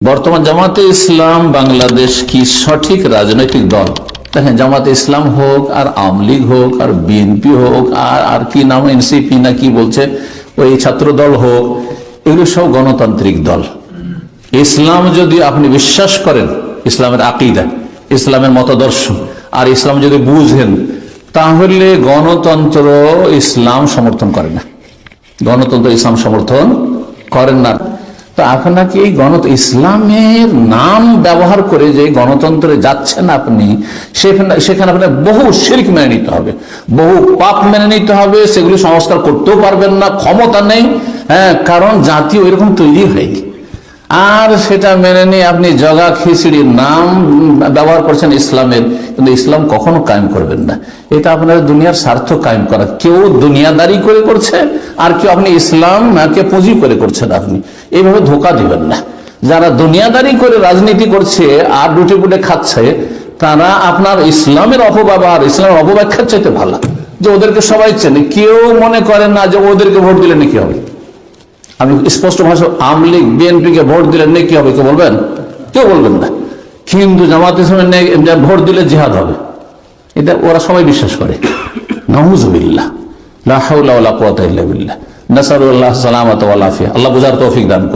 বর্তমান জামাতে ইসলাম বাংলাদেশ কি সঠিক রাজনৈতিক দল? দেখেন, জামাতে ইসলাম হোক আর আওয়ামী লীগ হোক আর বিএনপি হোক আর কি নাম এনসিপি না কি বলছে, ওই ছাত্র দল হোক, এগুলো সব গণতান্ত্রিক দল। ইসলাম যদি আপনি বিশ্বাস করেন, ইসলামের আকীদা, ইসলামের মতাদর্শ আর ইসলাম যদি বুঝেন, তাহলে গণতন্ত্র ইসলাম সমর্থন করে না, গণতন্ত্র ইসলাম সমর্থন করেন না। তো আপনাকে এই ইসলামের নাম ব্যবহার করে যে গণতন্ত্রে যাচ্ছেন আপনি, সেখানে আপনার বহু শিরক মেনে নিতে হবে, বহু পাপ মেনে নিতে হবে, সেগুলি সংস্কার করতেও পারবেন না, ক্ষমতা নেই। হ্যাঁ, কারণ জাতি ওইরকম তৈরি হয়নি। আর সেটা মেনে নিয়ে আপনি জগা খিচড়ির নাম ব্যবহার করছেন ইসলামের, কিন্তু ইসলাম কখনো কায়েম করবেন না। এটা আপনার দুনিয়ার স্বার্থ কায়েম করা, কেউ দুনিয়াদারি করে করছে আর কেউ আপনি ইসলামকে পুঁজি করে করছেন। আপনি এইভাবে ধোঁকা দিবেন না। যারা দুনিয়াদারি করে রাজনীতি করছে আর রুটি পুটে খাচ্ছে, তারা আপনার ইসলামের অপব্যবহার, ইসলামের অপব্যাখ্যার চাইতে ভালো। যে ওদেরকে সবাই চেনে, কেউ মনে করেন না যে ওদেরকে ভোট দিলে নাকি হবে। আপনি স্পষ্ট ভাষা আওয়ামী লীগ বিএনপি কে ভোট দিলে নেকি হবে, কেউ বলবেন? কেউ বলবেন না। কিন্তু জামাত ইসলামের ভোট দিলে জিহাদ হবে, এটা ওরা সবাই বিশ্বাস করে। নাউযুবিল্লাহ, লা হাওলা ওয়ালা কুওয়াতা ইল্লা বিল্লাহ, নাসালুল্লাহ সালামাত ওয়াল আফিয়া। আল্লাহ বুঝার তৌফিক দান করুন।